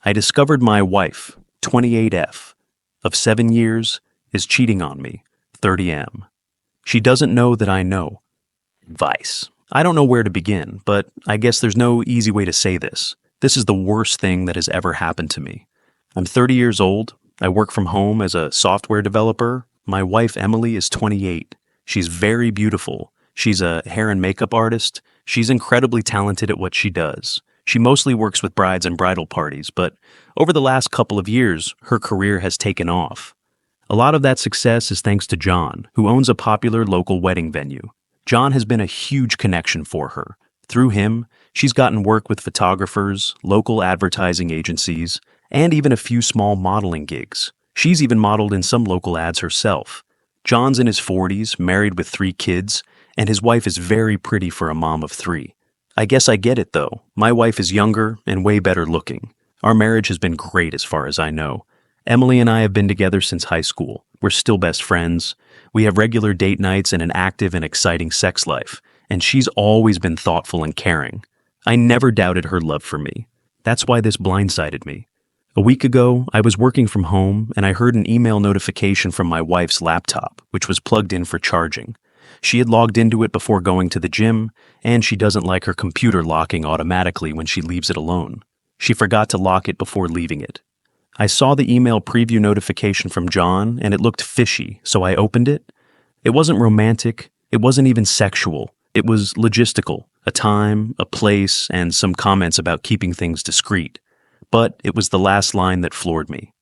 I discovered my wife, 28F, of 7 years, is cheating on me, 30M. She doesn't know that I know. Advice. I don't know where to begin, but I guess there's no easy way to say this. This is the worst thing that has ever happened to me. I'm 30 years old. I work from home as a software developer. My wife, Emily, is 28. She's very beautiful. She's a hair and makeup artist. She's incredibly talented at what she does. She mostly works with brides and bridal parties, but over the last couple of years, her career has taken off. A lot of that success is thanks to John, who owns a popular local wedding venue. John has been a huge connection for her. Through him, she's gotten work with photographers, local advertising agencies, and even a few small modeling gigs. She's even modeled in some local ads herself. John's in his 40s, married with 3 kids, and his wife is very pretty for a mom of 3. I guess I get it though. My wife is younger and way better looking. Our marriage has been great as far as I know. Emily and I have been together since high school. We're still best friends. We have regular date nights and an active and exciting sex life, and she's always been thoughtful and caring. I never doubted her love for me. That's why this blindsided me. A week ago, I was working from home and I heard an email notification from my wife's laptop, which was plugged in for charging. She had logged into it before going to the gym, and she doesn't like her computer locking automatically when she leaves it alone. She forgot to lock it before leaving it. I saw the email preview notification from John, and it looked fishy, so I opened it. It wasn't romantic, it wasn't even sexual. It was logistical, a time, a place, and some comments about keeping things discreet. But it was the last line that floored me.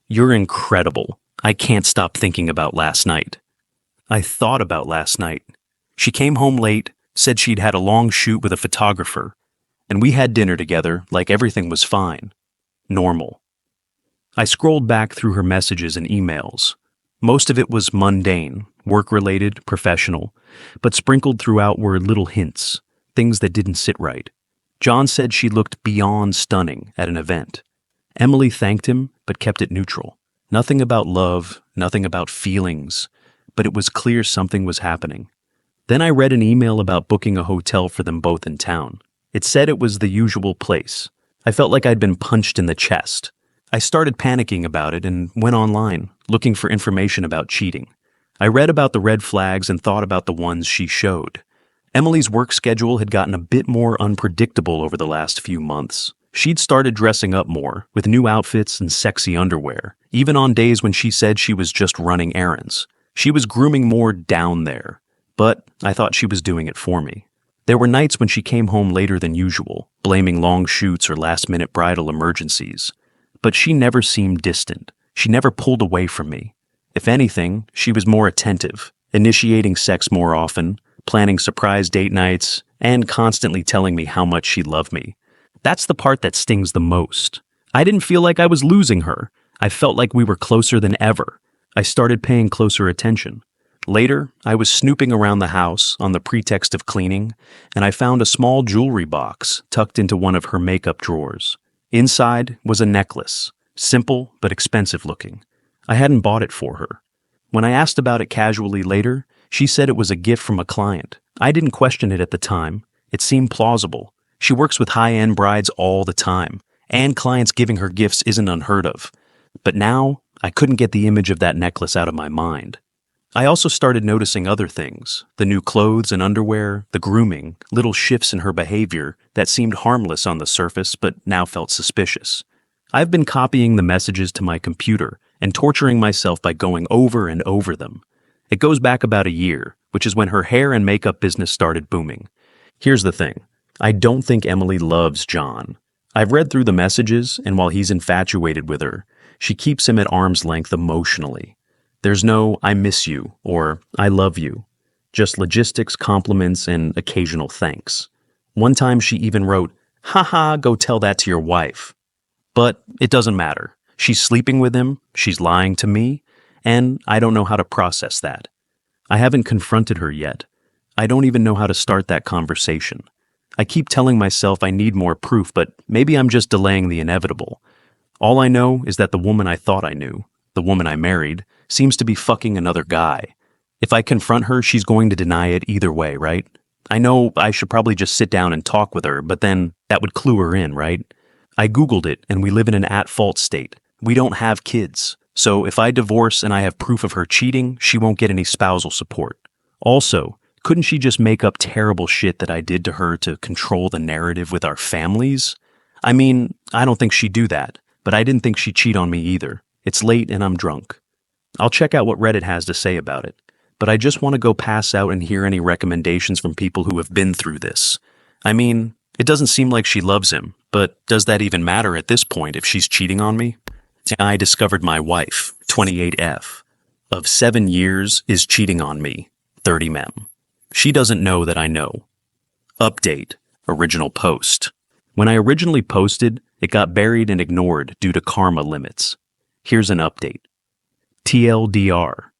"You're incredible. I can't stop thinking about last night." I thought about last night. She came home late, said she'd had a long shoot with a photographer, and we had dinner together like everything was fine. Normal. I scrolled back through her messages and emails. Most of it was mundane, work-related, professional, but sprinkled throughout were little hints, things that didn't sit right. John said she looked beyond stunning at an event. Emily thanked him, but kept it neutral. Nothing about love, nothing about feelings, but it was clear something was happening. Then I read an email about booking a hotel for them both in town. It said it was the usual place. I felt like I'd been punched in the chest. I started panicking about it and went online, looking for information about cheating. I read about the red flags and thought about the ones she showed. Emily's work schedule had gotten a bit more unpredictable over the last few months. She'd started dressing up more, with new outfits and sexy underwear, even on days when she said she was just running errands. She was grooming more down there, but I thought she was doing it for me. There were nights when she came home later than usual, blaming long shoots or last-minute bridal emergencies. But she never seemed distant. She never pulled away from me. If anything, she was more attentive, initiating sex more often, planning surprise date nights, and constantly telling me how much she loved me. That's the part that stings the most. I didn't feel like I was losing her. I felt like we were closer than ever. I started paying closer attention. Later, I was snooping around the house on the pretext of cleaning, and I found a small jewelry box tucked into one of her makeup drawers. Inside was a necklace, simple but expensive looking. I hadn't bought it for her. When I asked about it casually later, she said it was a gift from a client. I didn't question it at the time. It seemed plausible. She works with high-end brides all the time, and clients giving her gifts isn't unheard of. But now, I couldn't get the image of that necklace out of my mind. I also started noticing other things, the new clothes and underwear, the grooming, little shifts in her behavior that seemed harmless on the surface but now felt suspicious. I've been copying the messages to my computer and torturing myself by going over and over them. It goes back about a year, which is when her hair and makeup business started booming. Here's the thing. I don't think Emily loves John. I've read through the messages, and while he's infatuated with her, she keeps him at arm's length emotionally. There's no "I miss you" or "I love you." Just logistics, compliments, and occasional thanks. One time she even wrote, "Haha, go tell that to your wife." But it doesn't matter. She's sleeping with him, she's lying to me, and I don't know how to process that. I haven't confronted her yet. I don't even know how to start that conversation. I keep telling myself I need more proof, but maybe I'm just delaying the inevitable. All I know is that the woman I thought I knew, the woman I married, seems to be fucking another guy. If I confront her, she's going to deny it either way, right? I know I should probably just sit down and talk with her, but then that would clue her in, right? I Googled it, and we live in an at-fault state. We don't have kids. So if I divorce and I have proof of her cheating, she won't get any spousal support. Also, couldn't she just make up terrible shit that I did to her to control the narrative with our families? I mean, I don't think she'd do that, but I didn't think she'd cheat on me either. It's late and I'm drunk. I'll check out what Reddit has to say about it, but I just want to go pass out and hear any recommendations from people who have been through this. I mean, it doesn't seem like she loves him, but does that even matter at this point if she's cheating on me? I discovered my wife, 28F, of 7 years is cheating on me, 30 mem. She doesn't know that I know. Update, original post. When I originally posted, it got buried and ignored due to karma limits. Here's an update. TLDR.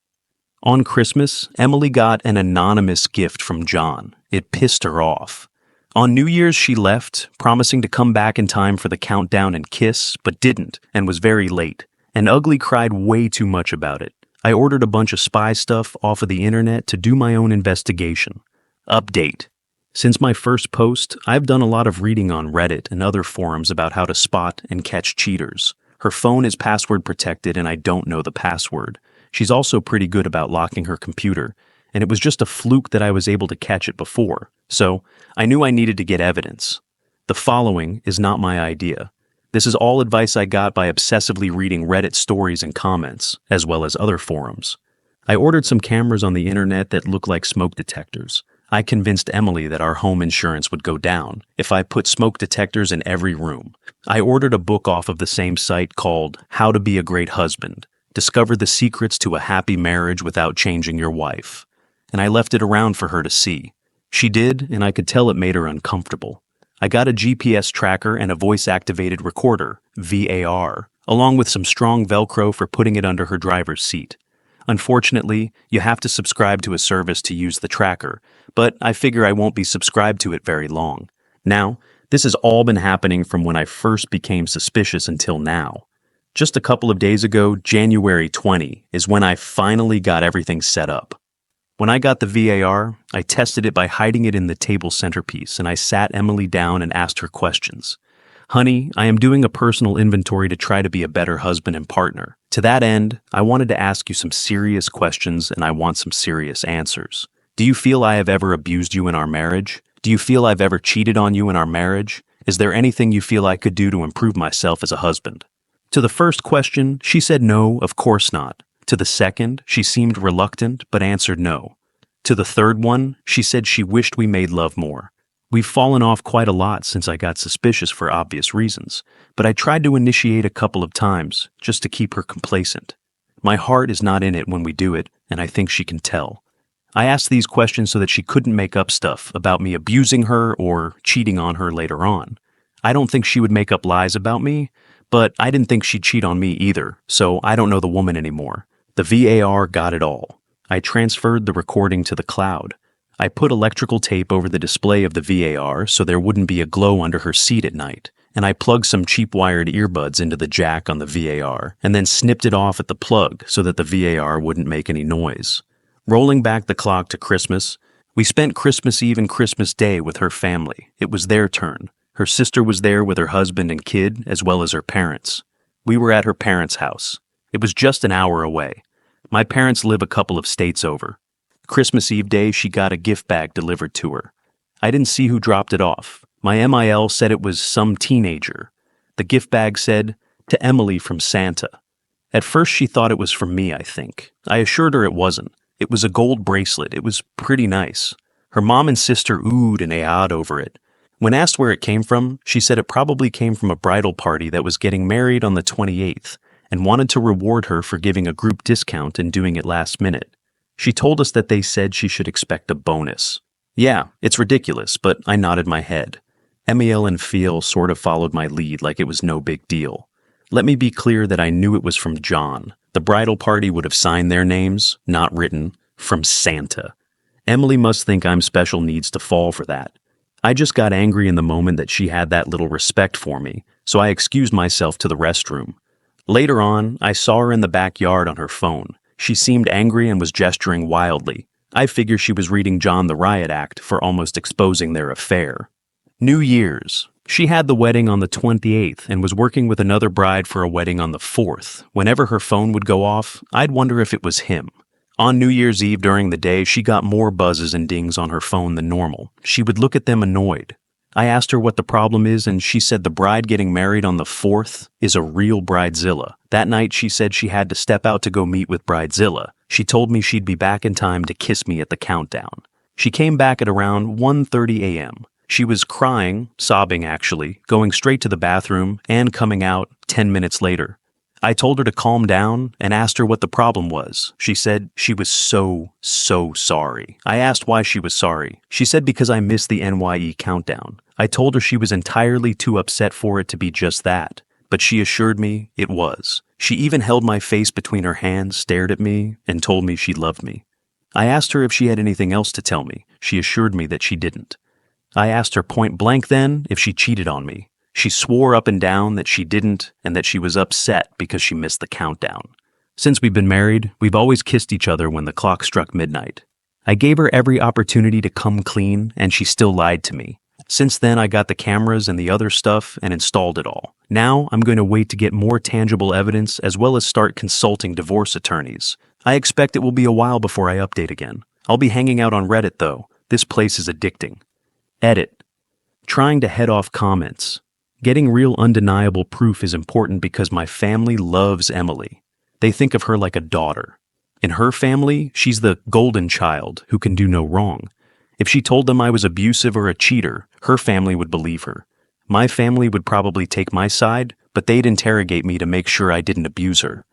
On Christmas, Emily got an anonymous gift from John. It pissed her off. On New Year's, she left, promising to come back in time for the countdown and kiss, but didn't, and was very late. And Ugly cried way too much about it. I ordered a bunch of spy stuff off of the internet to do my own investigation. Update. Since my first post, I've done a lot of reading on Reddit and other forums about how to spot and catch cheaters. Her phone is password protected and I don't know the password. She's also pretty good about locking her computer, and it was just a fluke that I was able to catch it before. So, I knew I needed to get evidence. The following is not my idea. This is all advice I got by obsessively reading Reddit stories and comments, as well as other forums. I ordered some cameras on the internet that look like smoke detectors. I convinced Emily that our home insurance would go down if I put smoke detectors in every room. I ordered a book off of the same site called How to Be a Great Husband. Discover the secrets to a happy marriage without changing your wife. And I left it around for her to see. She did, and I could tell it made her uncomfortable. I got a GPS tracker and a voice-activated recorder, VAR, along with some strong Velcro for putting it under her driver's seat. Unfortunately, you have to subscribe to a service to use the tracker, but I figure I won't be subscribed to it very long. Now, this has all been happening from when I first became suspicious until now. Just a couple of days ago, January 20, is when I finally got everything set up. When I got the VAR, I tested it by hiding it in the table centerpiece, and I sat Emily down and asked her questions. Honey, I am doing a personal inventory to try to be a better husband and partner. To that end, I wanted to ask you some serious questions, and I want some serious answers. Do you feel I have ever abused you in our marriage? Do you feel I've ever cheated on you in our marriage? Is there anything you feel I could do to improve myself as a husband? To the first question, she said no, of course not. To the second, she seemed reluctant, but answered no. To the third one, she said she wished we made love more. We've fallen off quite a lot since I got suspicious for obvious reasons, but I tried to initiate a couple of times, just to keep her complacent. My heart is not in it when we do it, and I think she can tell. I asked these questions so that she couldn't make up stuff about me abusing her or cheating on her later on. I don't think she would make up lies about me, but I didn't think she'd cheat on me either, so I don't know the woman anymore. The VAR got it all. I transferred the recording to the cloud. I put electrical tape over the display of the VAR so there wouldn't be a glow under her seat at night, and I plugged some cheap wired earbuds into the jack on the VAR, and then snipped it off at the plug so that the VAR wouldn't make any noise. Rolling back the clock to Christmas, we spent Christmas Eve and Christmas Day with her family. It was their turn. Her sister was there with her husband and kid, as well as her parents. We were at her parents' house. It was just an hour away. My parents live a couple of states over. Christmas Eve day, she got a gift bag delivered to her. I didn't see who dropped it off. My MIL said it was some teenager. The gift bag said, "To Emily from Santa." At first she thought it was from me, I think. I assured her it wasn't. It was a gold bracelet. It was pretty nice. Her mom and sister oohed and ahed over it. When asked where it came from, she said it probably came from a bridal party that was getting married on the 28th and wanted to reward her for giving a group discount and doing it last minute. She told us that they said she should expect a bonus. Yeah, it's ridiculous, but I nodded my head. Emiel and Phil sort of followed my lead like it was no big deal. Let me be clear that I knew it was from John. The bridal party would have signed their names, not written, from Santa. Emily must think I'm special needs to fall for that. I just got angry in the moment that she had that little respect for me, so I excused myself to the restroom. Later on, I saw her in the backyard on her phone. She seemed angry and was gesturing wildly. I figure she was reading John the Riot Act for almost exposing their affair. New Year's. She had the wedding on the 28th and was working with another bride for a wedding on the 4th. Whenever her phone would go off, I'd wonder if it was him. On New Year's Eve during the day, she got more buzzes and dings on her phone than normal. She would look at them annoyed. I asked her what the problem is, and she said the bride getting married on the 4th is a real bridezilla. That night, she said she had to step out to go meet with Bridezilla. She told me she'd be back in time to kiss me at the countdown. She came back at around 1:30 a.m. She was crying, sobbing actually, going straight to the bathroom and coming out 10 minutes later. I told her to calm down and asked her what the problem was. She said she was so sorry. I asked why she was sorry. She said because I missed the NYE countdown. I told her she was entirely too upset for it to be just that, but she assured me it was. She even held my face between her hands, stared at me, and told me she loved me. I asked her if she had anything else to tell me. She assured me that she didn't. I asked her point blank then if she cheated on me. She swore up and down that she didn't and that she was upset because she missed the countdown. Since we've been married, we've always kissed each other when the clock struck midnight. I gave her every opportunity to come clean, and she still lied to me. Since then, I got the cameras and the other stuff and installed it all. Now, I'm going to wait to get more tangible evidence as well as start consulting divorce attorneys. I expect it will be a while before I update again. I'll be hanging out on Reddit, though. This place is addicting. Edit. Trying to head off comments. Getting real undeniable proof is important because my family loves Emily. They think of her like a daughter. In her family, she's the golden child who can do no wrong. If she told them I was abusive or a cheater, her family would believe her. My family would probably take my side, but they'd interrogate me to make sure I didn't abuse her.